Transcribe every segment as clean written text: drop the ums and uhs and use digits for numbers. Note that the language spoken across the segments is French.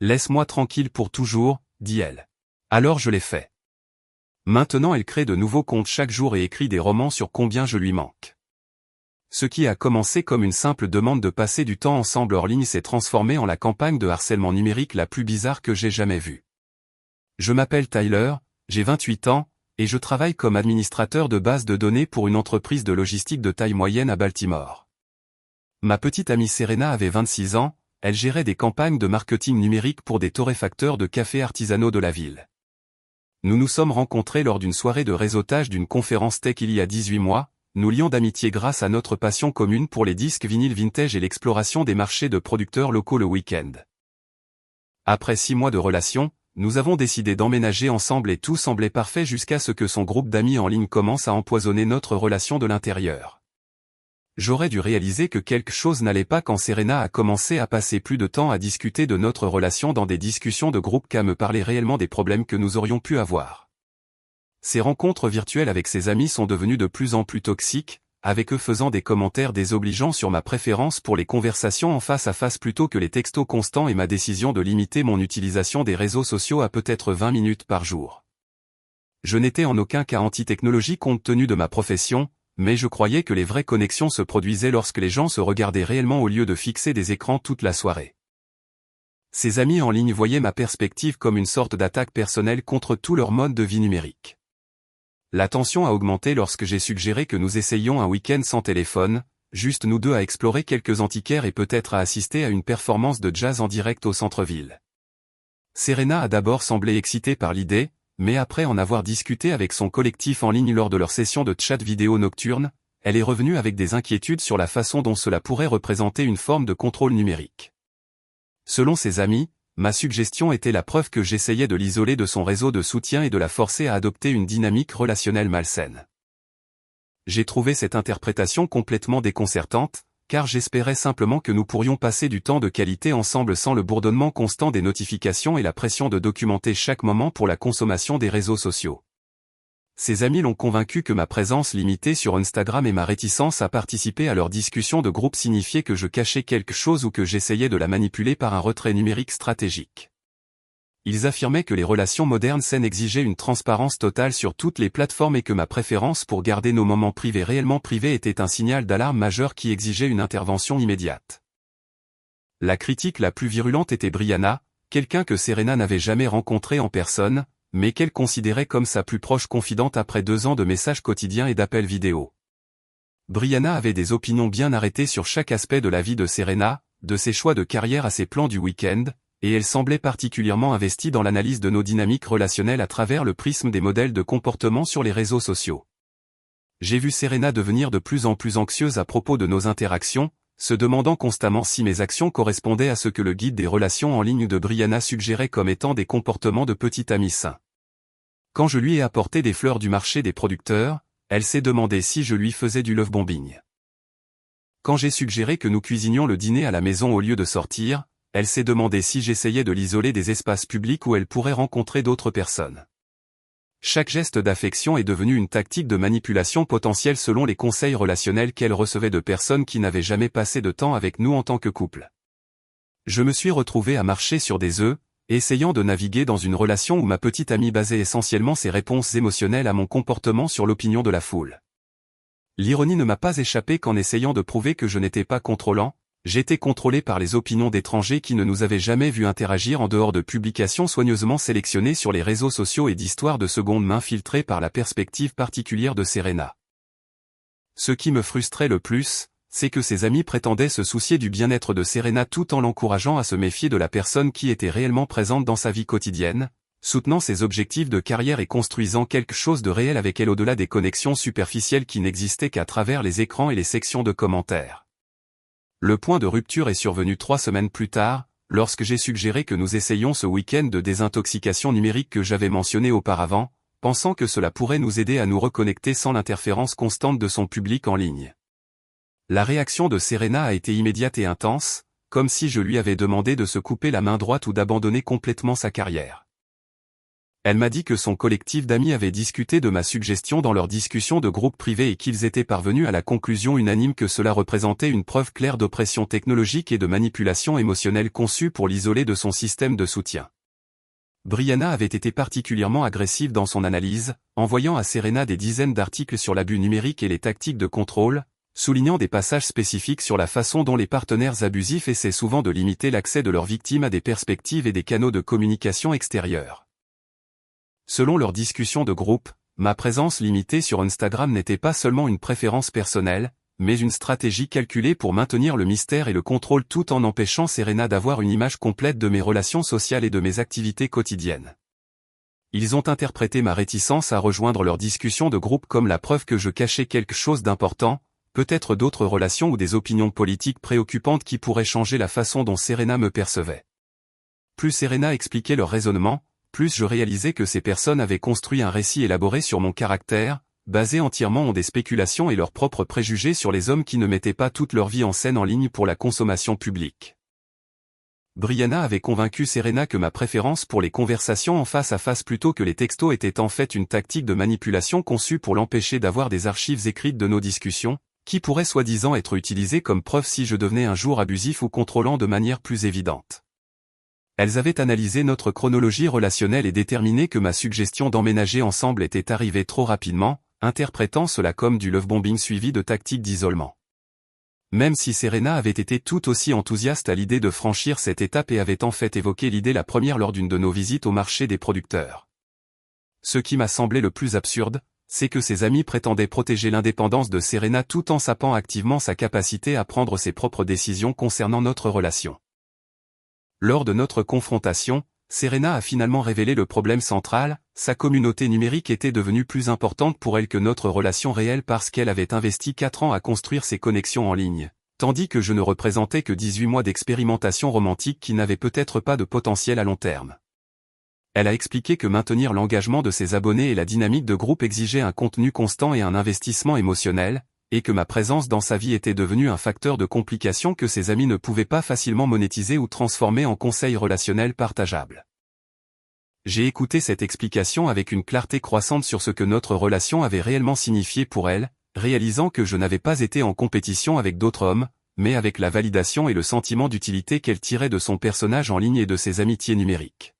Laisse-moi tranquille pour toujours, dit-elle. Alors je l'ai fait. Maintenant elle crée de nouveaux comptes chaque jour et écrit des romans sur combien je lui manque. Ce qui a commencé comme une simple demande de passer du temps ensemble hors ligne s'est transformé en la campagne de harcèlement numérique la plus bizarre que j'ai jamais vue. Je m'appelle Tyler, j'ai 28 ans, et je travaille comme administrateur de base de données pour une entreprise de logistique de taille moyenne à Baltimore. Ma petite amie Serena avait 26 ans, elle gérait des campagnes de marketing numérique pour des torréfacteurs de cafés artisanaux de la ville. Nous nous sommes rencontrés lors d'une soirée de réseautage d'une conférence tech il y a 18 mois, nous lions d'amitié grâce à notre passion commune pour les disques vinyles vintage et l'exploration des marchés de producteurs locaux le week-end. Après 6 mois de relation, nous avons décidé d'emménager ensemble et tout semblait parfait jusqu'à ce que son groupe d'amis en ligne commence à empoisonner notre relation de l'intérieur. J'aurais dû réaliser que quelque chose n'allait pas quand Serena a commencé à passer plus de temps à discuter de notre relation dans des discussions de groupe qu'à me parler réellement des problèmes que nous aurions pu avoir. Ces rencontres virtuelles avec ses amis sont devenues de plus en plus toxiques, avec eux faisant des commentaires désobligeants sur ma préférence pour les conversations en face à face plutôt que les textos constants et ma décision de limiter mon utilisation des réseaux sociaux à peut-être 20 minutes par jour. Je n'étais en aucun cas anti-technologie compte tenu de ma profession, mais je croyais que les vraies connexions se produisaient lorsque les gens se regardaient réellement au lieu de fixer des écrans toute la soirée. Ses amis en ligne voyaient ma perspective comme une sorte d'attaque personnelle contre tout leur mode de vie numérique. La tension a augmenté lorsque j'ai suggéré que nous essayions un week-end sans téléphone, juste nous deux à explorer quelques antiquaires et peut-être à assister à une performance de jazz en direct au centre-ville. Serena a d'abord semblé excitée par l'idée, mais après en avoir discuté avec son collectif en ligne lors de leur session de chat vidéo nocturne, elle est revenue avec des inquiétudes sur la façon dont cela pourrait représenter une forme de contrôle numérique. Selon ses amis, ma suggestion était la preuve que j'essayais de l'isoler de son réseau de soutien et de la forcer à adopter une dynamique relationnelle malsaine. J'ai trouvé cette interprétation complètement déconcertante, car j'espérais simplement que nous pourrions passer du temps de qualité ensemble sans le bourdonnement constant des notifications et la pression de documenter chaque moment pour la consommation des réseaux sociaux. Ses amis l'ont convaincu que ma présence limitée sur Instagram et ma réticence à participer à leurs discussions de groupe signifiaient que je cachais quelque chose ou que j'essayais de la manipuler par un retrait numérique stratégique. Ils affirmaient que les relations modernes saines exigeaient une transparence totale sur toutes les plateformes et que ma préférence pour garder nos moments privés réellement privés était un signal d'alarme majeur qui exigeait une intervention immédiate. La critique la plus virulente était Brianna, quelqu'un que Serena n'avait jamais rencontré en personne, mais qu'elle considérait comme sa plus proche confidente après 2 ans de messages quotidiens et d'appels vidéo. Brianna avait des opinions bien arrêtées sur chaque aspect de la vie de Serena, de ses choix de carrière à ses plans du week-end, et elle semblait particulièrement investie dans l'analyse de nos dynamiques relationnelles à travers le prisme des modèles de comportement sur les réseaux sociaux. J'ai vu Serena devenir de plus en plus anxieuse à propos de nos interactions, se demandant constamment si mes actions correspondaient à ce que le guide des relations en ligne de Brianna suggérait comme étant des comportements de petit ami sain. Quand je lui ai apporté des fleurs du marché des producteurs, elle s'est demandé si je lui faisais du lovebombing. Quand j'ai suggéré que nous cuisinions le dîner à la maison au lieu de sortir, elle s'est demandé si j'essayais de l'isoler des espaces publics où elle pourrait rencontrer d'autres personnes. Chaque geste d'affection est devenu une tactique de manipulation potentielle selon les conseils relationnels qu'elle recevait de personnes qui n'avaient jamais passé de temps avec nous en tant que couple. Je me suis retrouvé à marcher sur des œufs, essayant de naviguer dans une relation où ma petite amie basait essentiellement ses réponses émotionnelles à mon comportement sur l'opinion de la foule. L'ironie ne m'a pas échappé qu'en essayant de prouver que je n'étais pas contrôlant, j'étais contrôlé par les opinions d'étrangers qui ne nous avaient jamais vu interagir en dehors de publications soigneusement sélectionnées sur les réseaux sociaux et d'histoires de seconde main filtrées par la perspective particulière de Serena. Ce qui me frustrait le plus, c'est que ses amis prétendaient se soucier du bien-être de Serena tout en l'encourageant à se méfier de la personne qui était réellement présente dans sa vie quotidienne, soutenant ses objectifs de carrière et construisant quelque chose de réel avec elle au-delà des connexions superficielles qui n'existaient qu'à travers les écrans et les sections de commentaires. Le point de rupture est survenu 3 semaines plus tard, lorsque j'ai suggéré que nous essayions ce week-end de désintoxication numérique que j'avais mentionné auparavant, pensant que cela pourrait nous aider à nous reconnecter sans l'interférence constante de son public en ligne. La réaction de Serena a été immédiate et intense, comme si je lui avais demandé de se couper la main droite ou d'abandonner complètement sa carrière. Elle m'a dit que son collectif d'amis avait discuté de ma suggestion dans leur discussion de groupe privé et qu'ils étaient parvenus à la conclusion unanime que cela représentait une preuve claire d'oppression technologique et de manipulation émotionnelle conçue pour l'isoler de son système de soutien. Brianna avait été particulièrement agressive dans son analyse, envoyant à Serena des dizaines d'articles sur l'abus numérique et les tactiques de contrôle, soulignant des passages spécifiques sur la façon dont les partenaires abusifs essaient souvent de limiter l'accès de leurs victimes à des perspectives et des canaux de communication extérieurs. Selon leur discussion de groupe, ma présence limitée sur Instagram n'était pas seulement une préférence personnelle, mais une stratégie calculée pour maintenir le mystère et le contrôle tout en empêchant Serena d'avoir une image complète de mes relations sociales et de mes activités quotidiennes. Ils ont interprété ma réticence à rejoindre leur discussion de groupe comme la preuve que je cachais quelque chose d'important, peut-être d'autres relations ou des opinions politiques préoccupantes qui pourraient changer la façon dont Serena me percevait. Plus Serena expliquait leur raisonnement, plus je réalisais que ces personnes avaient construit un récit élaboré sur mon caractère, basé entièrement en des spéculations et leurs propres préjugés sur les hommes qui ne mettaient pas toute leur vie en scène en ligne pour la consommation publique. Brianna avait convaincu Serena que ma préférence pour les conversations en face à face plutôt que les textos était en fait une tactique de manipulation conçue pour l'empêcher d'avoir des archives écrites de nos discussions, qui pourraient soi-disant être utilisées comme preuve si je devenais un jour abusif ou contrôlant de manière plus évidente. Elles avaient analysé notre chronologie relationnelle et déterminé que ma suggestion d'emménager ensemble était arrivée trop rapidement, interprétant cela comme du lovebombing suivi de tactiques d'isolement. Même si Serena avait été tout aussi enthousiaste à l'idée de franchir cette étape et avait en fait évoqué l'idée la première lors d'une de nos visites au marché des producteurs. Ce qui m'a semblé le plus absurde, c'est que ses amis prétendaient protéger l'indépendance de Serena tout en sapant activement sa capacité à prendre ses propres décisions concernant notre relation. Lors de notre confrontation, Serena a finalement révélé le problème central, sa communauté numérique était devenue plus importante pour elle que notre relation réelle parce qu'elle avait investi 4 ans à construire ses connexions en ligne, tandis que je ne représentais que 18 mois d'expérimentation romantique qui n'avaient peut-être pas de potentiel à long terme. Elle a expliqué que maintenir l'engagement de ses abonnés et la dynamique de groupe exigeait un contenu constant et un investissement émotionnel, et que ma présence dans sa vie était devenue un facteur de complication que ses amis ne pouvaient pas facilement monétiser ou transformer en conseils relationnels partageables. J'ai écouté cette explication avec une clarté croissante sur ce que notre relation avait réellement signifié pour elle, réalisant que je n'avais pas été en compétition avec d'autres hommes, mais avec la validation et le sentiment d'utilité qu'elle tirait de son personnage en ligne et de ses amitiés numériques.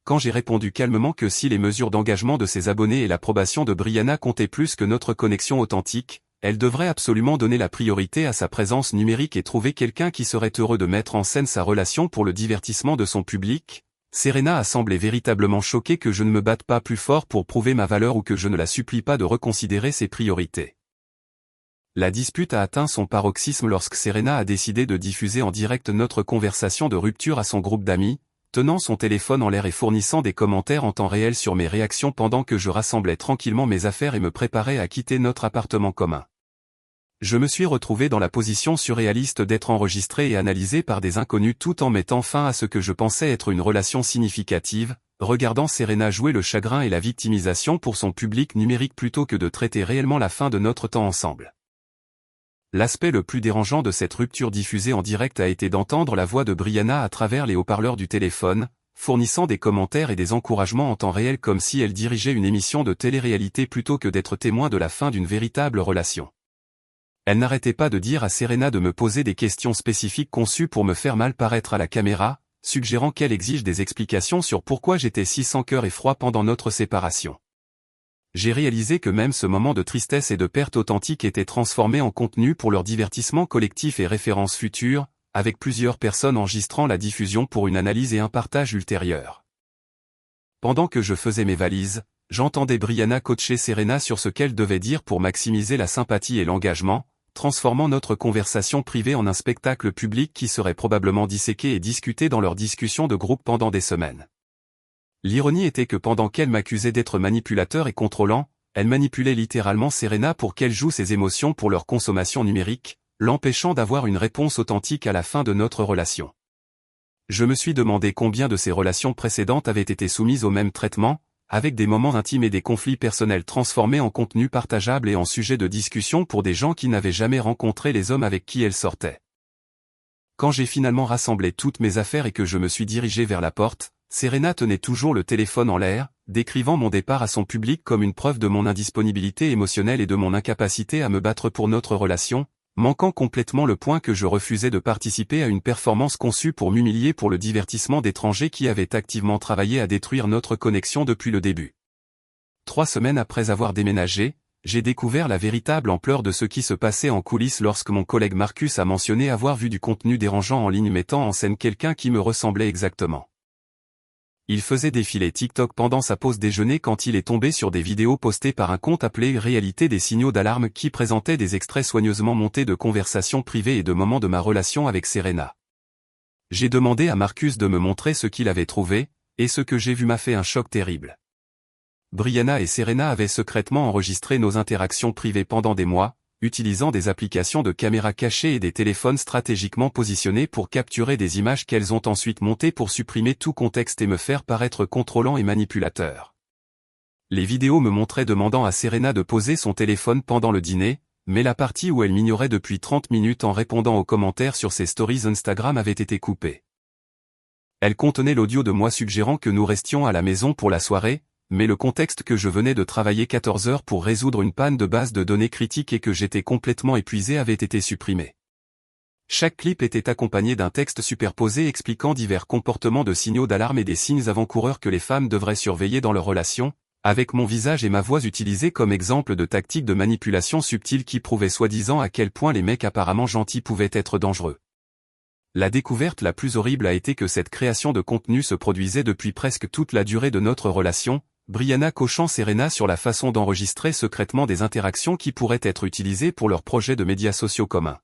Quand j'ai répondu calmement que si les mesures d'engagement de ses abonnés et l'approbation de Brianna comptaient plus que notre connexion authentique, elle devrait absolument donner la priorité à sa présence numérique et trouver quelqu'un qui serait heureux de mettre en scène sa relation pour le divertissement de son public, Serena a semblé véritablement choquée que je ne me batte pas plus fort pour prouver ma valeur ou que je ne la supplie pas de reconsidérer ses priorités. La dispute a atteint son paroxysme lorsque Serena a décidé de diffuser en direct notre conversation de rupture à son groupe d'amis, tenant son téléphone en l'air et fournissant des commentaires en temps réel sur mes réactions pendant que je rassemblais tranquillement mes affaires et me préparais à quitter notre appartement commun. Je me suis retrouvé dans la position surréaliste d'être enregistré et analysé par des inconnus tout en mettant fin à ce que je pensais être une relation significative, regardant Serena jouer le chagrin et la victimisation pour son public numérique plutôt que de traiter réellement la fin de notre temps ensemble. L'aspect le plus dérangeant de cette rupture diffusée en direct a été d'entendre la voix de Brianna à travers les haut-parleurs du téléphone, fournissant des commentaires et des encouragements en temps réel comme si elle dirigeait une émission de télé-réalité plutôt que d'être témoin de la fin d'une véritable relation. Elle n'arrêtait pas de dire à Serena de me poser des questions spécifiques conçues pour me faire mal paraître à la caméra, suggérant qu'elle exige des explications sur pourquoi j'étais si sans cœur et froid pendant notre séparation. J'ai réalisé que même ce moment de tristesse et de perte authentique était transformé en contenu pour leur divertissement collectif et références futures, avec plusieurs personnes enregistrant la diffusion pour une analyse et un partage ultérieur. Pendant que je faisais mes valises, j'entendais Brianna coacher Serena sur ce qu'elle devait dire pour maximiser la sympathie et l'engagement, transformant notre conversation privée en un spectacle public qui serait probablement disséqué et discuté dans leurs discussions de groupe pendant des semaines. L'ironie était que pendant qu'elle m'accusait d'être manipulateur et contrôlant, elle manipulait littéralement Serena pour qu'elle joue ses émotions pour leur consommation numérique, l'empêchant d'avoir une réponse authentique à la fin de notre relation. Je me suis demandé combien de ces relations précédentes avaient été soumises au même traitement, avec des moments intimes et des conflits personnels transformés en contenu partageable et en sujet de discussion pour des gens qui n'avaient jamais rencontré les hommes avec qui elle sortait. Quand j'ai finalement rassemblé toutes mes affaires et que je me suis dirigé vers la porte, Serena tenait toujours le téléphone en l'air, décrivant mon départ à son public comme une preuve de mon indisponibilité émotionnelle et de mon incapacité à me battre pour notre relation, manquant complètement le point que je refusais de participer à une performance conçue pour m'humilier pour le divertissement d'étrangers qui avaient activement travaillé à détruire notre connexion depuis le début. 3 semaines après avoir déménagé, j'ai découvert la véritable ampleur de ce qui se passait en coulisses lorsque mon collègue Marcus a mentionné avoir vu du contenu dérangeant en ligne mettant en scène quelqu'un qui me ressemblait exactement. Il faisait défiler TikTok pendant sa pause déjeuner quand il est tombé sur des vidéos postées par un compte appelé Réalité des signaux d'alarme qui présentait des extraits soigneusement montés de conversations privées et de moments de ma relation avec Serena. J'ai demandé à Marcus de me montrer ce qu'il avait trouvé, et ce que j'ai vu m'a fait un choc terrible. Brianna et Serena avaient secrètement enregistré nos interactions privées pendant des mois, utilisant des applications de caméras cachées et des téléphones stratégiquement positionnés pour capturer des images qu'elles ont ensuite montées pour supprimer tout contexte et me faire paraître contrôlant et manipulateur. Les vidéos me montraient demandant à Serena de poser son téléphone pendant le dîner, mais la partie où elle m'ignorait depuis 30 minutes en répondant aux commentaires sur ses stories Instagram avait été coupée. Elle contenait l'audio de moi suggérant que nous restions à la maison pour la soirée, mais le contexte que je venais de travailler 14 heures pour résoudre une panne de base de données critiques et que j'étais complètement épuisé avait été supprimé. Chaque clip était accompagné d'un texte superposé expliquant divers comportements de signaux d'alarme et des signes avant-coureurs que les femmes devraient surveiller dans leur relation, avec mon visage et ma voix utilisés comme exemple de tactiques de manipulation subtiles qui prouvaient soi-disant à quel point les mecs apparemment gentils pouvaient être dangereux. La découverte la plus horrible a été que cette création de contenu se produisait depuis presque toute la durée de notre relation, Brianna coachant Serena sur la façon d'enregistrer secrètement des interactions qui pourraient être utilisées pour leurs projets de médias sociaux communs.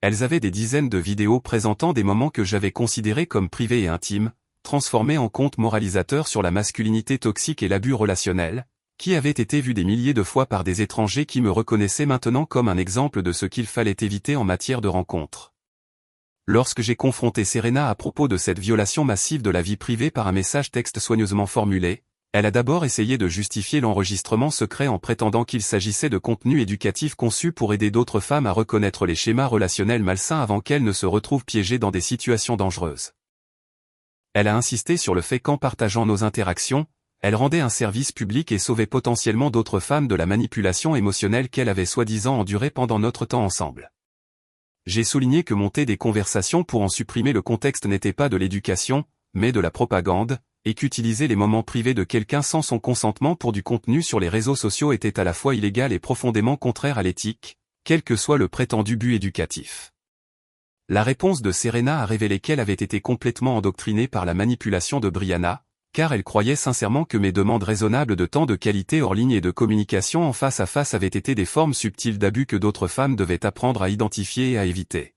Elles avaient des dizaines de vidéos présentant des moments que j'avais considérés comme privés et intimes, transformés en contes moralisateurs sur la masculinité toxique et l'abus relationnel, qui avaient été vus des milliers de fois par des étrangers qui me reconnaissaient maintenant comme un exemple de ce qu'il fallait éviter en matière de rencontres. Lorsque j'ai confronté Serena à propos de cette violation massive de la vie privée par un message texte soigneusement formulé, elle a d'abord essayé de justifier l'enregistrement secret en prétendant qu'il s'agissait de contenu éducatif conçu pour aider d'autres femmes à reconnaître les schémas relationnels malsains avant qu'elles ne se retrouvent piégées dans des situations dangereuses. Elle a insisté sur le fait qu'en partageant nos interactions, elle rendait un service public et sauvait potentiellement d'autres femmes de la manipulation émotionnelle qu'elle avait soi-disant endurée pendant notre temps ensemble. J'ai souligné que monter des conversations pour en supprimer le contexte n'était pas de l'éducation, mais de la propagande, et qu'utiliser les moments privés de quelqu'un sans son consentement pour du contenu sur les réseaux sociaux était à la fois illégal et profondément contraire à l'éthique, quel que soit le prétendu but éducatif. La réponse de Serena a révélé qu'elle avait été complètement endoctrinée par la manipulation de Brianna, car elle croyait sincèrement que mes demandes raisonnables de temps de qualité hors ligne et de communication en face à face avaient été des formes subtiles d'abus que d'autres femmes devaient apprendre à identifier et à éviter.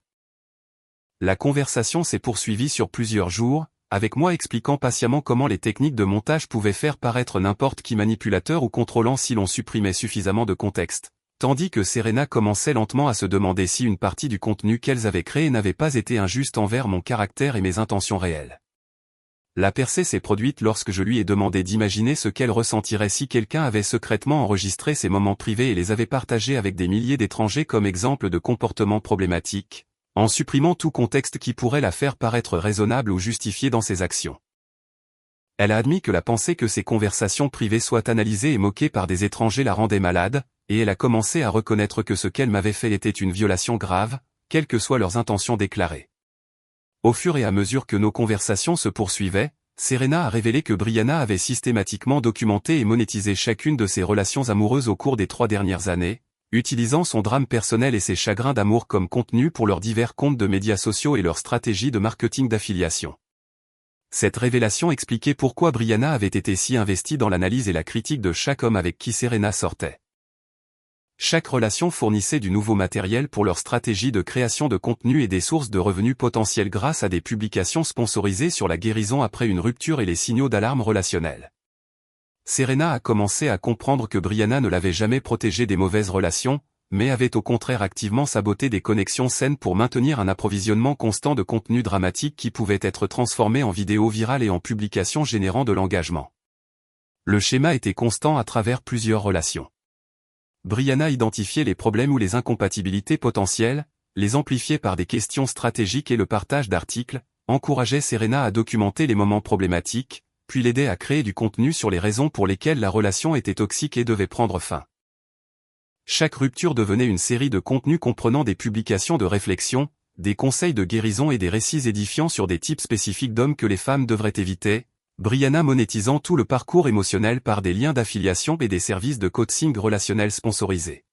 La conversation s'est poursuivie sur plusieurs jours, avec moi expliquant patiemment comment les techniques de montage pouvaient faire paraître n'importe qui manipulateur ou contrôlant si l'on supprimait suffisamment de contexte, tandis que Serena commençait lentement à se demander si une partie du contenu qu'elles avaient créé n'avait pas été injuste envers mon caractère et mes intentions réelles. La percée s'est produite lorsque je lui ai demandé d'imaginer ce qu'elle ressentirait si quelqu'un avait secrètement enregistré ses moments privés et les avait partagés avec des milliers d'étrangers comme exemple de comportements problématiques, en supprimant tout contexte qui pourrait la faire paraître raisonnable ou justifiée dans ses actions. Elle a admis que la pensée que ces conversations privées soient analysées et moquées par des étrangers la rendait malade, et elle a commencé à reconnaître que ce qu'elle m'avait fait était une violation grave, quelles que soient leurs intentions déclarées. Au fur et à mesure que nos conversations se poursuivaient, Serena a révélé que Brianna avait systématiquement documenté et monétisé chacune de ses relations amoureuses au cours des 3 dernières années, utilisant son drame personnel et ses chagrins d'amour comme contenu pour leurs divers comptes de médias sociaux et leurs stratégies de marketing d'affiliation. Cette révélation expliquait pourquoi Brianna avait été si investie dans l'analyse et la critique de chaque homme avec qui Serena sortait. Chaque relation fournissait du nouveau matériel pour leur stratégie de création de contenu et des sources de revenus potentiels grâce à des publications sponsorisées sur la guérison après une rupture et les signaux d'alarme relationnels. Serena a commencé à comprendre que Brianna ne l'avait jamais protégée des mauvaises relations, mais avait au contraire activement saboté des connexions saines pour maintenir un approvisionnement constant de contenu dramatique qui pouvait être transformé en vidéos virales et en publications générant de l'engagement. Le schéma était constant à travers plusieurs relations. Brianna identifiait les problèmes ou les incompatibilités potentielles, les amplifiait par des questions stratégiques et le partage d'articles, encourageait Serena à documenter les moments problématiques, puis l'aidait à créer du contenu sur les raisons pour lesquelles la relation était toxique et devait prendre fin. Chaque rupture devenait une série de contenus comprenant des publications de réflexion, des conseils de guérison et des récits édifiants sur des types spécifiques d'hommes que les femmes devraient éviter, Brianna monétisant tout le parcours émotionnel par des liens d'affiliation et des services de coaching relationnel sponsorisés.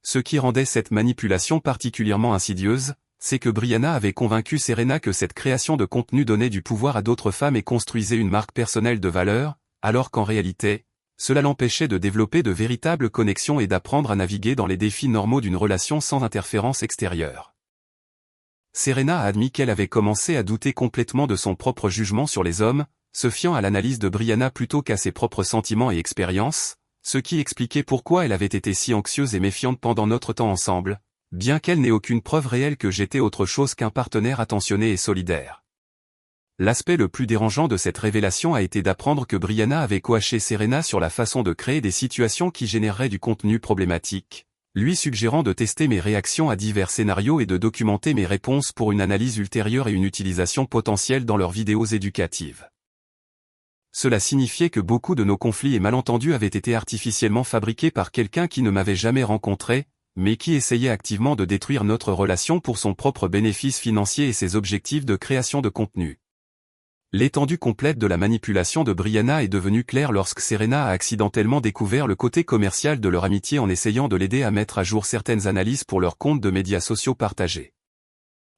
Ce qui rendait cette manipulation particulièrement insidieuse, c'est que Brianna avait convaincu Serena que cette création de contenu donnait du pouvoir à d'autres femmes et construisait une marque personnelle de valeur, alors qu'en réalité, cela l'empêchait de développer de véritables connexions et d'apprendre à naviguer dans les défis normaux d'une relation sans interférence extérieure. Serena a admis qu'elle avait commencé à douter complètement de son propre jugement sur les hommes, se fiant à l'analyse de Brianna plutôt qu'à ses propres sentiments et expériences, ce qui expliquait pourquoi elle avait été si anxieuse et méfiante pendant notre temps ensemble, bien qu'elle n'ait aucune preuve réelle que j'étais autre chose qu'un partenaire attentionné et solidaire. L'aspect le plus dérangeant de cette révélation a été d'apprendre que Brianna avait coaché Serena sur la façon de créer des situations qui généreraient du contenu problématique, lui suggérant de tester mes réactions à divers scénarios et de documenter mes réponses pour une analyse ultérieure et une utilisation potentielle dans leurs vidéos éducatives. Cela signifiait que beaucoup de nos conflits et malentendus avaient été artificiellement fabriqués par quelqu'un qui ne m'avait jamais rencontré, mais qui essayait activement de détruire notre relation pour son propre bénéfice financier et ses objectifs de création de contenu. L'étendue complète de la manipulation de Brianna est devenue claire lorsque Serena a accidentellement découvert le côté commercial de leur amitié en essayant de l'aider à mettre à jour certaines analyses pour leur compte de médias sociaux partagés.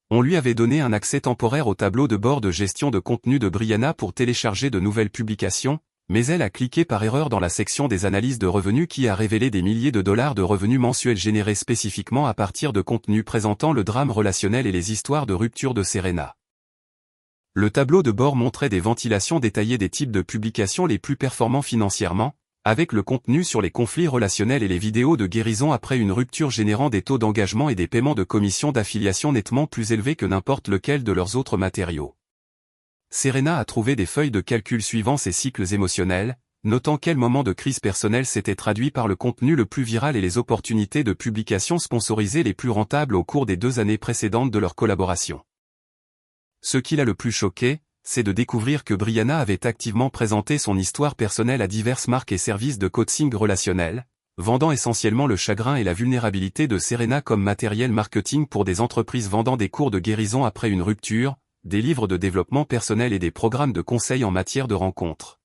On lui avait donné un accès temporaire au tableau de bord de gestion de contenu de Brianna pour télécharger de nouvelles publications, mais elle a cliqué par erreur dans la section des analyses de revenus qui a révélé des milliers de dollars de revenus mensuels générés spécifiquement à partir de contenus présentant le drame relationnel et les histoires de rupture de Serena. Le tableau de bord montrait des ventilations détaillées des types de publications les plus performants financièrement, avec le contenu sur les conflits relationnels et les vidéos de guérison après une rupture générant des taux d'engagement et des paiements de commissions d'affiliation nettement plus élevés que n'importe lequel de leurs autres matériaux. Serena a trouvé des feuilles de calcul suivant ces cycles émotionnels, notant quel moment de crise personnelle s'était traduit par le contenu le plus viral et les opportunités de publication sponsorisées les plus rentables au cours des 2 années précédentes de leur collaboration. Ce qui l'a le plus choqué, c'est de découvrir que Brianna avait activement présenté son histoire personnelle à diverses marques et services de coaching relationnel, vendant essentiellement le chagrin et la vulnérabilité de Serena comme matériel marketing pour des entreprises vendant des cours de guérison après une rupture, des livres de développement personnel et des programmes de conseil en matière de rencontres.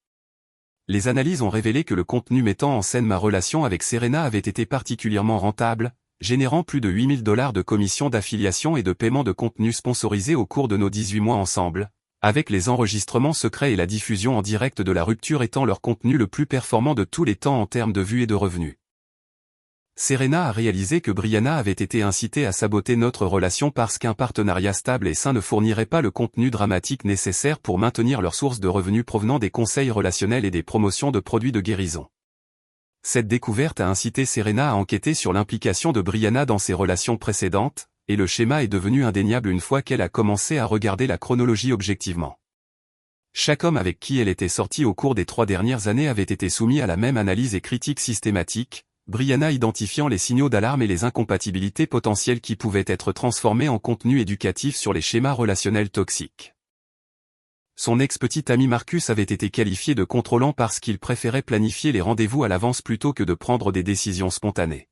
Les analyses ont révélé que le contenu mettant en scène ma relation avec Serena avait été particulièrement rentable, générant plus de 8 000 $ de commissions d'affiliation et de paiement de contenu sponsorisé au cours de nos 18 mois ensemble, avec les enregistrements secrets et la diffusion en direct de la rupture étant leur contenu le plus performant de tous les temps en termes de vues et de revenus. Serena a réalisé que Brianna avait été incitée à saboter notre relation parce qu'un partenariat stable et sain ne fournirait pas le contenu dramatique nécessaire pour maintenir leur source de revenus provenant des conseils relationnels et des promotions de produits de guérison. Cette découverte a incité Serena à enquêter sur l'implication de Brianna dans ses relations précédentes, et le schéma est devenu indéniable une fois qu'elle a commencé à regarder la chronologie objectivement. Chaque homme avec qui elle était sortie au cours des 3 dernières années avait été soumis à la même analyse et critique systématique, Brianna identifiant les signaux d'alarme et les incompatibilités potentielles qui pouvaient être transformés en contenu éducatif sur les schémas relationnels toxiques. Son ex-petit ami Marcus avait été qualifié de contrôlant parce qu'il préférait planifier les rendez-vous à l'avance plutôt que de prendre des décisions spontanées.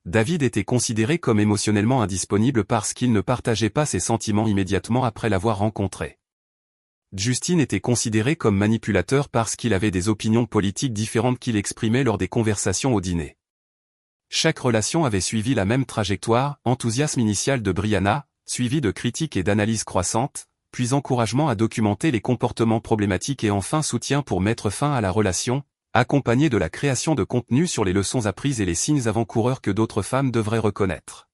David était considéré comme émotionnellement indisponible parce qu'il ne partageait pas ses sentiments immédiatement après l'avoir rencontré. Justin était considéré comme manipulateur parce qu'il avait des opinions politiques différentes qu'il exprimait lors des conversations au dîner. Chaque relation avait suivi la même trajectoire, enthousiasme initial de Brianna, suivi de critiques et d'analyses croissantes, puis encouragement à documenter les comportements problématiques et enfin soutien pour mettre fin à la relation, accompagné de la création de contenu sur les leçons apprises et les signes avant-coureurs que d'autres femmes devraient reconnaître.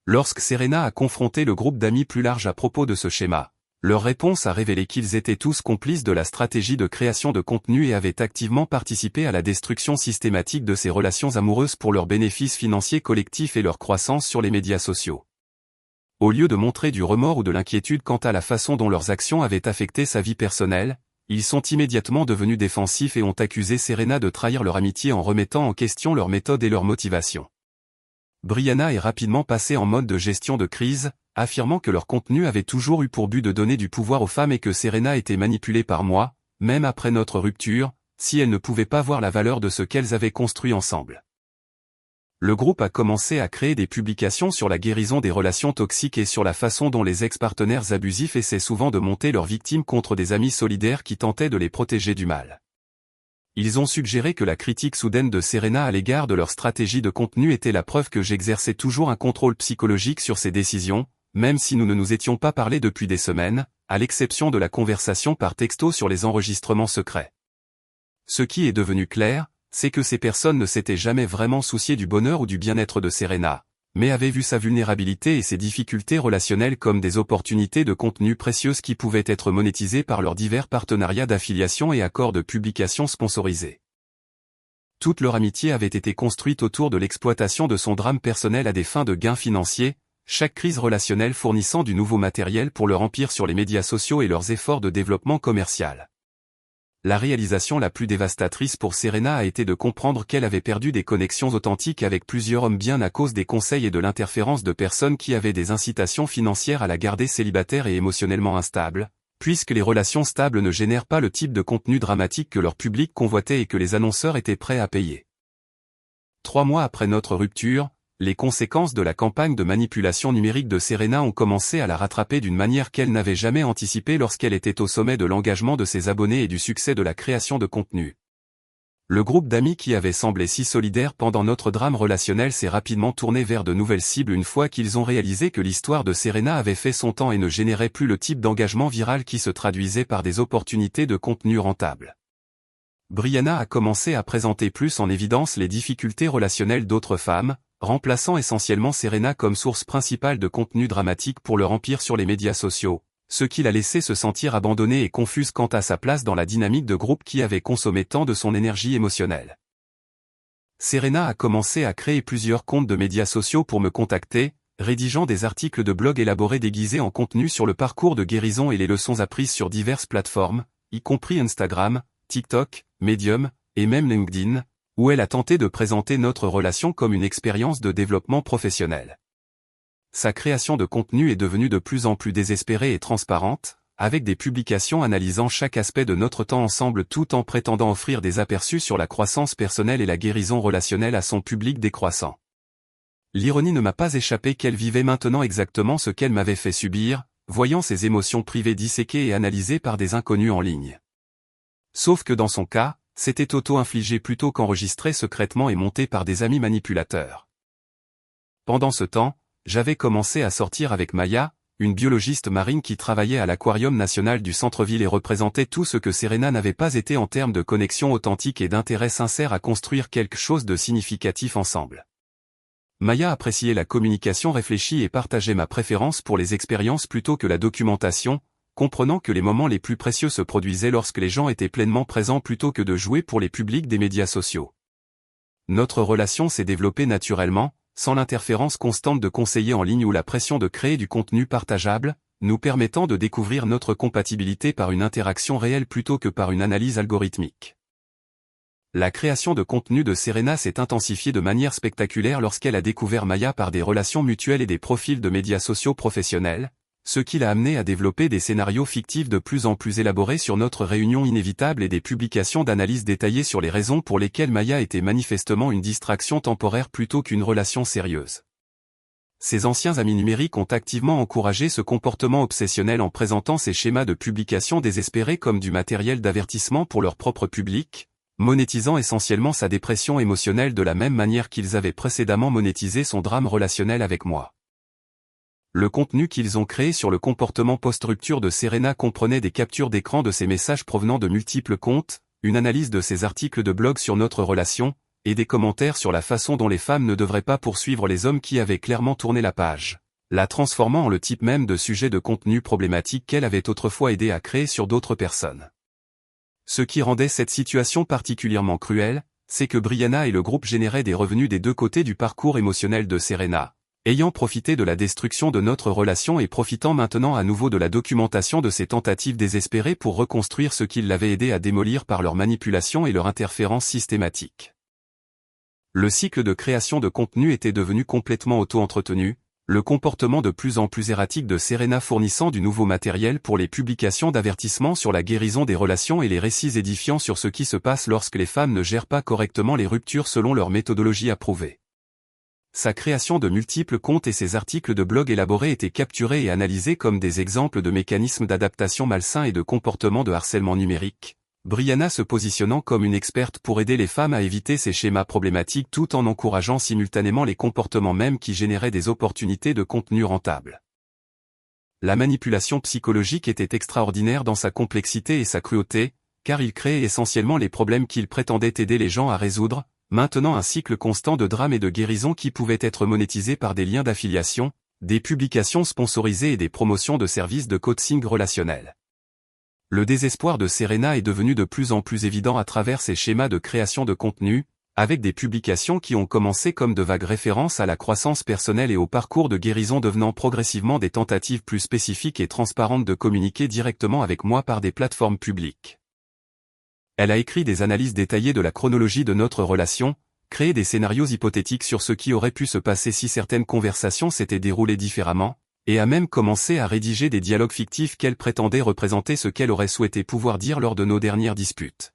Lorsque Serena a confronté le groupe d'amis plus large à propos de ce schéma, leur réponse a révélé qu'ils étaient tous complices de la stratégie de création de contenu et avaient activement participé à la destruction systématique de ces relations amoureuses pour leurs bénéfices financiers collectifs et leur croissance sur les médias sociaux. Au lieu de montrer du remords ou de l'inquiétude quant à la façon dont leurs actions avaient affecté sa vie personnelle, ils sont immédiatement devenus défensifs et ont accusé Serena de trahir leur amitié en remettant en question leur méthode et leur motivation. Brianna est rapidement passée en mode de gestion de crise, affirmant que leur contenu avait toujours eu pour but de donner du pouvoir aux femmes et que Serena était manipulée par moi, même après notre rupture, si elles ne pouvaient pas voir la valeur de ce qu'elles avaient construit ensemble. Le groupe a commencé à créer des publications sur la guérison des relations toxiques et sur la façon dont les ex-partenaires abusifs essaient souvent de monter leurs victimes contre des amis solidaires qui tentaient de les protéger du mal. Ils ont suggéré que la critique soudaine de Serena à l'égard de leur stratégie de contenu était la preuve que j'exerçais toujours un contrôle psychologique sur ses décisions, même si nous ne nous étions pas parlé depuis des semaines, à l'exception de la conversation par texto sur les enregistrements secrets. Ce qui est devenu clair, c'est que ces personnes ne s'étaient jamais vraiment souciées du bonheur ou du bien-être de Serena, mais avaient vu sa vulnérabilité et ses difficultés relationnelles comme des opportunités de contenu précieuses qui pouvaient être monétisées par leurs divers partenariats d'affiliation et accords de publication sponsorisés. Toute leur amitié avait été construite autour de l'exploitation de son drame personnel à des fins de gains financiers, chaque crise relationnelle fournissant du nouveau matériel pour leur empire sur les médias sociaux et leurs efforts de développement commercial. La réalisation la plus dévastatrice pour Serena a été de comprendre qu'elle avait perdu des connexions authentiques avec plusieurs hommes bien à cause des conseils et de l'interférence de personnes qui avaient des incitations financières à la garder célibataire et émotionnellement instable, puisque les relations stables ne génèrent pas le type de contenu dramatique que leur public convoitait et que les annonceurs étaient prêts à payer. 3 mois après notre rupture, les conséquences de la campagne de manipulation numérique de Serena ont commencé à la rattraper d'une manière qu'elle n'avait jamais anticipée lorsqu'elle était au sommet de l'engagement de ses abonnés et du succès de la création de contenu. Le groupe d'amis qui avait semblé si solidaire pendant notre drame relationnel s'est rapidement tourné vers de nouvelles cibles une fois qu'ils ont réalisé que l'histoire de Serena avait fait son temps et ne générait plus le type d'engagement viral qui se traduisait par des opportunités de contenu rentables. Brianna a commencé à présenter plus en évidence les difficultés relationnelles d'autres femmes, remplaçant essentiellement Serena comme source principale de contenu dramatique pour leur empire sur les médias sociaux, ce qui l'a laissé se sentir abandonnée et confuse quant à sa place dans la dynamique de groupe qui avait consommé tant de son énergie émotionnelle. Serena a commencé à créer plusieurs comptes de médias sociaux pour me contacter, rédigeant des articles de blog élaborés déguisés en contenu sur le parcours de guérison et les leçons apprises sur diverses plateformes, y compris Instagram, TikTok, Medium, et même LinkedIn, où elle a tenté de présenter notre relation comme une expérience de développement professionnel. Sa création de contenu est devenue de plus en plus désespérée et transparente, avec des publications analysant chaque aspect de notre temps ensemble tout en prétendant offrir des aperçus sur la croissance personnelle et la guérison relationnelle à son public décroissant. L'ironie ne m'a pas échappé qu'elle vivait maintenant exactement ce qu'elle m'avait fait subir, voyant ses émotions privées disséquées et analysées par des inconnus en ligne. Sauf que dans son cas, c'était auto-infligé plutôt qu'enregistré secrètement et monté par des amis manipulateurs. Pendant ce temps, j'avais commencé à sortir avec Maya, une biologiste marine qui travaillait à l'Aquarium national du centre-ville et représentait tout ce que Serena n'avait pas été en termes de connexion authentique et d'intérêt sincère à construire quelque chose de significatif ensemble. Maya appréciait la communication réfléchie et partageait ma préférence pour les expériences plutôt que la documentation, comprenant que les moments les plus précieux se produisaient lorsque les gens étaient pleinement présents plutôt que de jouer pour les publics des médias sociaux. Notre relation s'est développée naturellement, sans l'interférence constante de conseillers en ligne ou la pression de créer du contenu partageable, nous permettant de découvrir notre compatibilité par une interaction réelle plutôt que par une analyse algorithmique. La création de contenu de Serena s'est intensifiée de manière spectaculaire lorsqu'elle a découvert Maya par des relations mutuelles et des profils de médias sociaux professionnels, ce qui l'a amené à développer des scénarios fictifs de plus en plus élaborés sur notre réunion inévitable et des publications d'analyses détaillées sur les raisons pour lesquelles Maya était manifestement une distraction temporaire plutôt qu'une relation sérieuse. Ses anciens amis numériques ont activement encouragé ce comportement obsessionnel en présentant ces schémas de publication désespérés comme du matériel d'avertissement pour leur propre public, monétisant essentiellement sa dépression émotionnelle de la même manière qu'ils avaient précédemment monétisé son drame relationnel avec moi. Le contenu qu'ils ont créé sur le comportement post-rupture de Serena comprenait des captures d'écran de ses messages provenant de multiples comptes, une analyse de ses articles de blog sur notre relation, et des commentaires sur la façon dont les femmes ne devraient pas poursuivre les hommes qui avaient clairement tourné la page, la transformant en le type même de sujet de contenu problématique qu'elle avait autrefois aidé à créer sur d'autres personnes. Ce qui rendait cette situation particulièrement cruelle, c'est que Brianna et le groupe généraient des revenus des deux côtés du parcours émotionnel de Serena, ayant profité de la destruction de notre relation et profitant maintenant à nouveau de la documentation de ses tentatives désespérées pour reconstruire ce qui l'avait aidé à démolir par leur manipulation et leur interférence systématique. Le cycle de création de contenu était devenu complètement auto-entretenu, Le comportement de plus en plus erratique de Serena fournissant du nouveau matériel pour les publications d'avertissements sur la guérison des relations et les récits édifiants sur ce qui se passe lorsque les femmes ne gèrent pas correctement les ruptures selon leur méthodologie approuvée. Sa création de multiples comptes et ses articles de blog élaborés étaient capturés et analysés comme des exemples de mécanismes d'adaptation malsains et de comportements de harcèlement numérique. Brianna se positionnant comme une experte pour aider les femmes à éviter ces schémas problématiques tout en encourageant simultanément les comportements mêmes qui généraient des opportunités de contenu rentable. La manipulation psychologique était extraordinaire dans sa complexité et sa cruauté, car il créait essentiellement les problèmes qu'il prétendait aider les gens à résoudre, maintenant un cycle constant de drame et de guérison qui pouvait être monétisé par des liens d'affiliation, des publications sponsorisées et des promotions de services de coaching relationnel. Le désespoir de Serena est devenu de plus en plus évident à travers ses schémas de création de contenu, avec des publications qui ont commencé comme de vagues références à la croissance personnelle et au parcours de guérison devenant progressivement des tentatives plus spécifiques et transparentes de communiquer directement avec moi par des plateformes publiques. Elle a écrit des analyses détaillées de la chronologie de notre relation, créé des scénarios hypothétiques sur ce qui aurait pu se passer si certaines conversations s'étaient déroulées différemment, et a même commencé à rédiger des dialogues fictifs qu'elle prétendait représenter ce qu'elle aurait souhaité pouvoir dire lors de nos dernières disputes.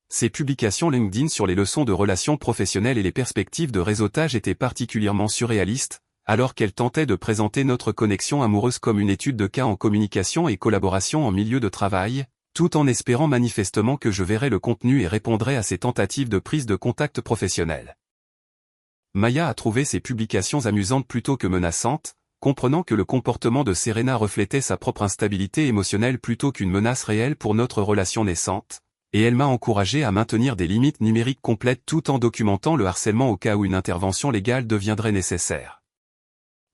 Ses publications LinkedIn sur les leçons de relations professionnelles et les perspectives de réseautage étaient particulièrement surréalistes, alors qu'elle tentait de présenter notre connexion amoureuse comme une étude de cas en communication et collaboration en milieu de travail, tout en espérant manifestement que je verrais le contenu et répondrais à ses tentatives de prise de contact professionnel. Maya a trouvé ces publications amusantes plutôt que menaçantes, comprenant que le comportement de Serena reflétait sa propre instabilité émotionnelle plutôt qu'une menace réelle pour notre relation naissante, et elle m'a encouragé à maintenir des limites numériques complètes tout en documentant le harcèlement au cas où une intervention légale deviendrait nécessaire.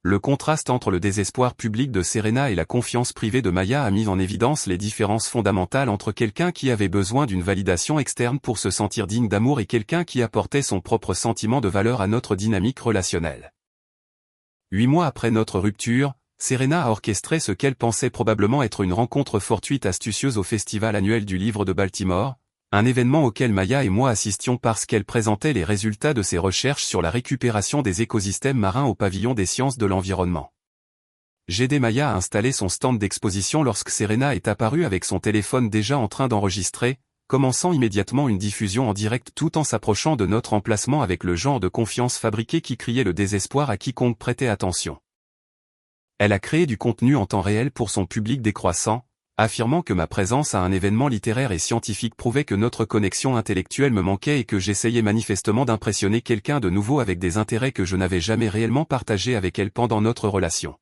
Le contraste entre le désespoir public de Serena et la confiance privée de Maya a mis en évidence les différences fondamentales entre quelqu'un qui avait besoin d'une validation externe pour se sentir digne d'amour et quelqu'un qui apportait son propre sentiment de valeur à notre dynamique relationnelle. 8 mois après notre rupture, Serena a orchestré ce qu'elle pensait probablement être une rencontre fortuite astucieuse au Festival annuel du livre de Baltimore, un événement auquel Maya et moi assistions parce qu'elle présentait les résultats de ses recherches sur la récupération des écosystèmes marins au pavillon des sciences de l'environnement. J'ai aidé Maya à installer son stand d'exposition lorsque Serena est apparue avec son téléphone déjà en train d'enregistrer, commençant immédiatement une diffusion en direct tout en s'approchant de notre emplacement avec le genre de confiance fabriquée qui criait le désespoir à quiconque prêtait attention. Elle a créé du contenu en temps réel pour son public décroissant, affirmant que ma présence à un événement littéraire et scientifique prouvait que notre connexion intellectuelle me manquait et que j'essayais manifestement d'impressionner quelqu'un de nouveau avec des intérêts que je n'avais jamais réellement partagés avec elle pendant notre relation.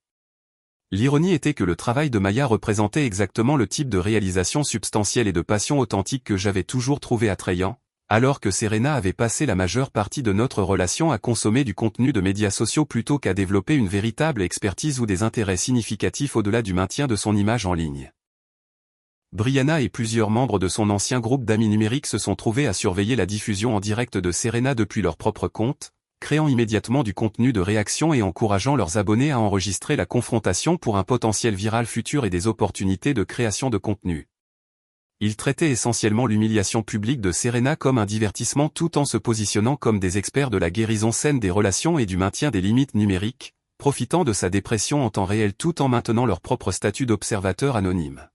L'ironie était que le travail de Maya représentait exactement le type de réalisation substantielle et de passion authentique que j'avais toujours trouvé attrayant, alors que Serena avait passé la majeure partie de notre relation à consommer du contenu de médias sociaux plutôt qu'à développer une véritable expertise ou des intérêts significatifs au-delà du maintien de son image en ligne. Brianna et plusieurs membres de son ancien groupe d'amis numériques se sont trouvés à surveiller la diffusion en direct de Serena depuis leur propre compte, créant immédiatement du contenu de réaction et encourageant leurs abonnés à enregistrer la confrontation pour un potentiel viral futur et des opportunités de création de contenu. Ils traitaient essentiellement l'humiliation publique de Serena comme un divertissement tout en se positionnant comme des experts de la guérison saine des relations et du maintien des limites numériques, profitant de sa dépression en temps réel tout en maintenant leur propre statut d'observateur anonyme.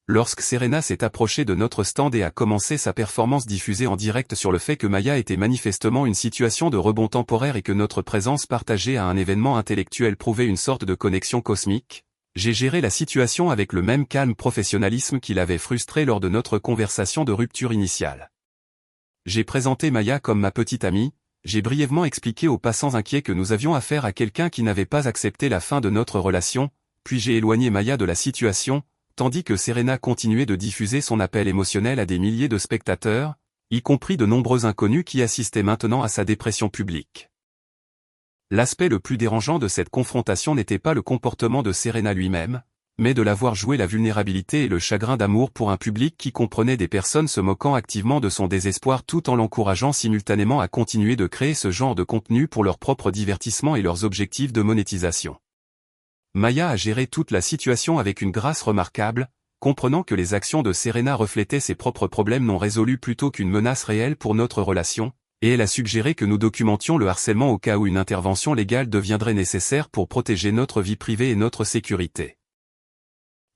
Lorsque Serena s'est approchée de notre stand et a commencé sa performance diffusée en direct sur le fait que Maya était manifestement une situation de rebond temporaire et que notre présence partagée à un événement intellectuel prouvait une sorte de connexion cosmique, j'ai géré la situation avec le même calme professionnalisme qui l'avait frustré lors de notre conversation de rupture initiale. J'ai présenté Maya comme ma petite amie, j'ai brièvement expliqué aux passants inquiets que nous avions affaire à quelqu'un qui n'avait pas accepté la fin de notre relation, puis j'ai éloigné Maya de la situation, tandis que Serena continuait de diffuser son appel émotionnel à des milliers de spectateurs, y compris de nombreux inconnus qui assistaient maintenant à sa dépression publique. L'aspect le plus dérangeant de cette confrontation n'était pas le comportement de Serena lui-même, mais de l'avoir joué la vulnérabilité et le chagrin d'amour pour un public qui comprenait des personnes se moquant activement de son désespoir tout en l'encourageant simultanément à continuer de créer ce genre de contenu pour leur propre divertissement et leurs objectifs de monétisation. Maya a géré toute la situation avec une grâce remarquable, comprenant que les actions de Serena reflétaient ses propres problèmes non résolus plutôt qu'une menace réelle pour notre relation, et elle a suggéré que nous documentions le harcèlement au cas où une intervention légale deviendrait nécessaire pour protéger notre vie privée et notre sécurité.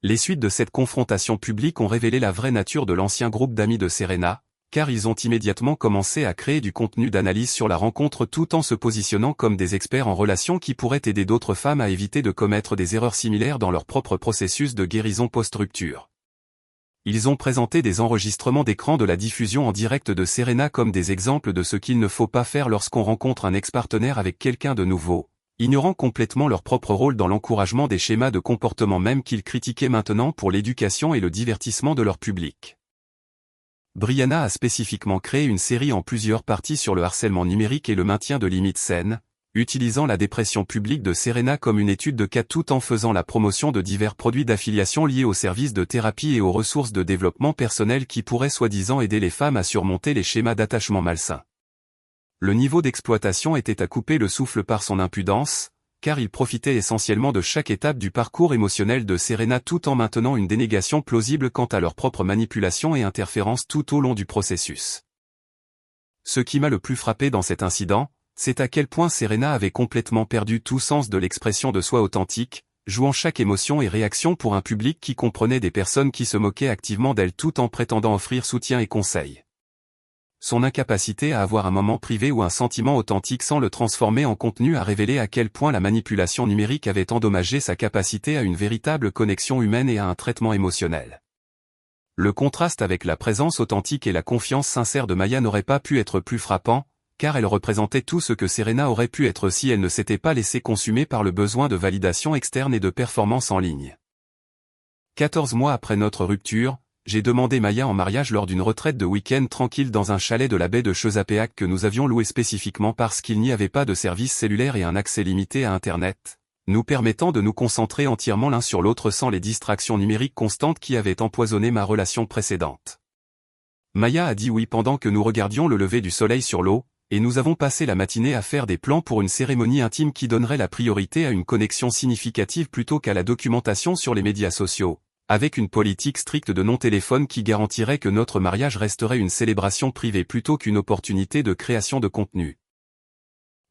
Les suites de cette confrontation publique ont révélé la vraie nature de l'ancien groupe d'amis de Serena, car ils ont immédiatement commencé à créer du contenu d'analyse sur la rencontre tout en se positionnant comme des experts en relations qui pourraient aider d'autres femmes à éviter de commettre des erreurs similaires dans leur propre processus de guérison post-rupture. Ils ont présenté des enregistrements d'écran de la diffusion en direct de Serena comme des exemples de ce qu'il ne faut pas faire lorsqu'on rencontre un ex-partenaire avec quelqu'un de nouveau, ignorant complètement leur propre rôle dans l'encouragement des schémas de comportement même qu'ils critiquaient maintenant pour l'éducation et le divertissement de leur public. Brianna a spécifiquement créé une série en plusieurs parties sur le harcèlement numérique et le maintien de limites saines, utilisant la dépression publique de Serena comme une étude de cas tout en faisant la promotion de divers produits d'affiliation liés aux services de thérapie et aux ressources de développement personnel qui pourraient soi-disant aider les femmes à surmonter les schémas d'attachement malsains. Le niveau d'exploitation était à couper le souffle par son impudence, car il profitait essentiellement de chaque étape du parcours émotionnel de Serena tout en maintenant une dénégation plausible quant à leur propre manipulation et interférence tout au long du processus. Ce qui m'a le plus frappé dans cet incident, c'est à quel point Serena avait complètement perdu tout sens de l'expression de soi authentique, jouant chaque émotion et réaction pour un public qui comprenait des personnes qui se moquaient activement d'elle tout en prétendant offrir soutien et conseil. Son incapacité à avoir un moment privé ou un sentiment authentique sans le transformer en contenu a révélé à quel point la manipulation numérique avait endommagé sa capacité à une véritable connexion humaine et à un traitement émotionnel. Le contraste avec la présence authentique et la confiance sincère de Maya n'aurait pas pu être plus frappant, car elle représentait tout ce que Serena aurait pu être si elle ne s'était pas laissée consumer par le besoin de validation externe et de performance en ligne. 14 mois après notre rupture, j'ai demandé Maya en mariage lors d'une retraite de week-end tranquille dans un chalet de la baie de Chesapeake que nous avions loué spécifiquement parce qu'il n'y avait pas de service cellulaire et un accès limité à Internet, nous permettant de nous concentrer entièrement l'un sur l'autre sans les distractions numériques constantes qui avaient empoisonné ma relation précédente. Maya a dit oui pendant que nous regardions le lever du soleil sur l'eau, et nous avons passé la matinée à faire des plans pour une cérémonie intime qui donnerait la priorité à une connexion significative plutôt qu'à la documentation sur les médias sociaux, avec une politique stricte de non-téléphone qui garantirait que notre mariage resterait une célébration privée plutôt qu'une opportunité de création de contenu.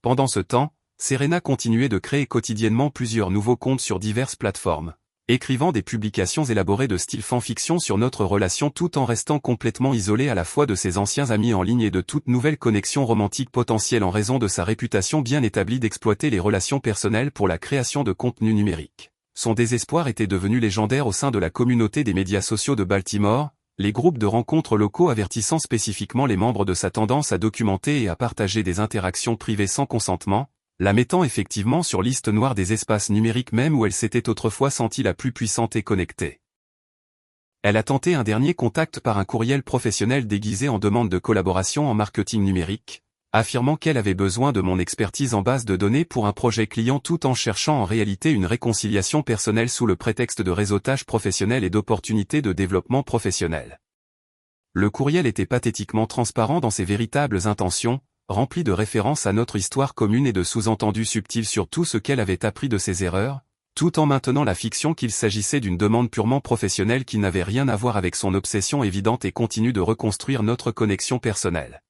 Pendant ce temps, Serena continuait de créer quotidiennement plusieurs nouveaux comptes sur diverses plateformes, écrivant des publications élaborées de style fanfiction sur notre relation tout en restant complètement isolée à la fois de ses anciens amis en ligne et de toute nouvelle connexion romantique potentielle en raison de sa réputation bien établie d'exploiter les relations personnelles pour la création de contenu numérique. Son désespoir était devenu légendaire au sein de la communauté des médias sociaux de Baltimore, les groupes de rencontres locaux avertissant spécifiquement les membres de sa tendance à documenter et à partager des interactions privées sans consentement, la mettant effectivement sur liste noire des espaces numériques même où elle s'était autrefois sentie la plus puissante et connectée. Elle a tenté un dernier contact par un courriel professionnel déguisé en demande de collaboration en marketing numérique, affirmant qu'elle avait besoin de mon expertise en base de données pour un projet client tout en cherchant en réalité une réconciliation personnelle sous le prétexte de réseautage professionnel et d'opportunités de développement professionnel. Le courriel était pathétiquement transparent dans ses véritables intentions, rempli de références à notre histoire commune et de sous-entendus subtils sur tout ce qu'elle avait appris de ses erreurs, tout en maintenant la fiction qu'il s'agissait d'une demande purement professionnelle qui n'avait rien à voir avec son obsession évidente et continue de reconstruire notre connexion personnelle.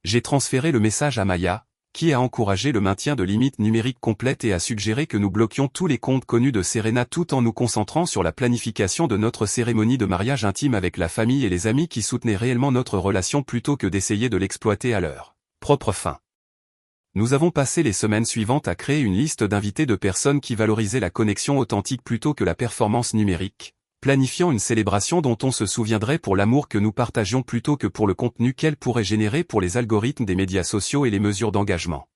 J'ai transféré le message à Maya, qui a encouragé le maintien de limites numériques complètes et a suggéré que nous bloquions tous les comptes connus de Serena tout en nous concentrant sur la planification de notre cérémonie de mariage intime avec la famille et les amis qui soutenaient réellement notre relation plutôt que d'essayer de l'exploiter à leur propre fin. Nous avons passé les semaines suivantes à créer une liste d'invités de personnes qui valorisaient la connexion authentique plutôt que la performance numérique, planifiant une célébration dont on se souviendrait pour l'amour que nous partagions plutôt que pour le contenu qu'elle pourrait générer pour les algorithmes des médias sociaux et les mesures d'engagement.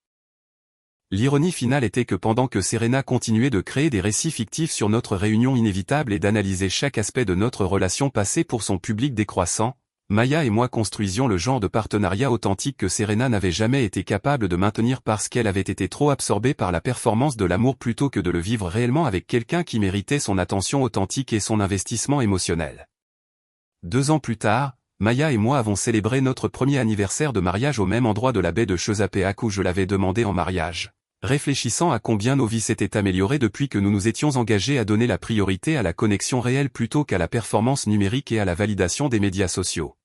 L'ironie finale était que pendant que Serena continuait de créer des récits fictifs sur notre réunion inévitable et d'analyser chaque aspect de notre relation passée pour son public décroissant, Maya et moi construisions le genre de partenariat authentique que Serena n'avait jamais été capable de maintenir parce qu'elle avait été trop absorbée par la performance de l'amour plutôt que de le vivre réellement avec quelqu'un qui méritait son attention authentique et son investissement émotionnel. 2 ans plus tard, Maya et moi avons célébré notre premier anniversaire de mariage au même endroit de la baie de Chesapeake où je l'avais demandé en mariage, réfléchissant à combien nos vies s'étaient améliorées depuis que nous nous étions engagés à donner la priorité à la connexion réelle plutôt qu'à la performance numérique et à la validation des médias sociaux.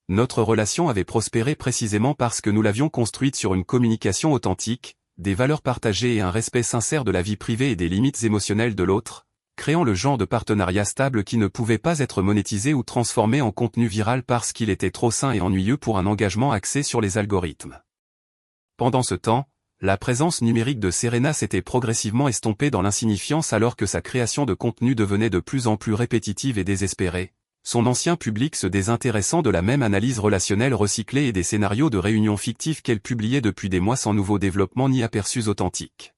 Notre relation avait prospéré précisément parce que nous l'avions construite sur une communication authentique, des valeurs partagées et un respect sincère de la vie privée et des limites émotionnelles de l'autre, créant le genre de partenariat stable qui ne pouvait pas être monétisé ou transformé en contenu viral parce qu'il était trop sain et ennuyeux pour un engagement axé sur les algorithmes. Pendant ce temps, la présence numérique de Serena s'était progressivement estompée dans l'insignifiance alors que sa création de contenu devenait de plus en plus répétitive et désespérée, son ancien public se désintéressant de la même analyse relationnelle recyclée et des scénarios de réunions fictifs qu'elle publiait depuis des mois sans nouveau développement ni aperçus authentiques.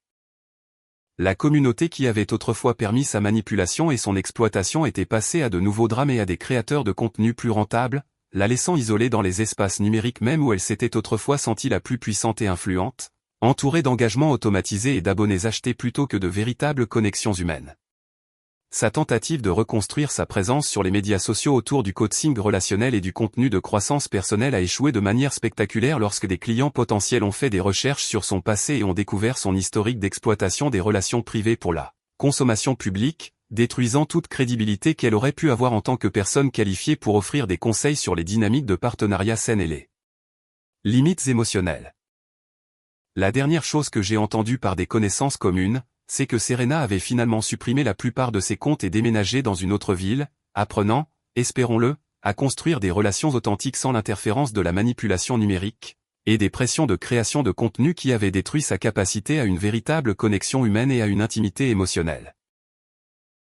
La communauté qui avait autrefois permis sa manipulation et son exploitation était passée à de nouveaux drames et à des créateurs de contenu plus rentables, la laissant isolée dans les espaces numériques même où elle s'était autrefois sentie la plus puissante et influente, entourée d'engagements automatisés et d'abonnés achetés plutôt que de véritables connexions humaines. Sa tentative de reconstruire sa présence sur les médias sociaux autour du coaching relationnel et du contenu de croissance personnelle a échoué de manière spectaculaire lorsque des clients potentiels ont fait des recherches sur son passé et ont découvert son historique d'exploitation des relations privées pour la consommation publique, détruisant toute crédibilité qu'elle aurait pu avoir en tant que personne qualifiée pour offrir des conseils sur les dynamiques de partenariat saines et les limites émotionnelles. La dernière chose que j'ai entendue par des connaissances communes, c'est que Serena avait finalement supprimé la plupart de ses comptes et déménagé dans une autre ville, apprenant, espérons-le, à construire des relations authentiques sans l'interférence de la manipulation numérique, et des pressions de création de contenu qui avaient détruit sa capacité à une véritable connexion humaine et à une intimité émotionnelle.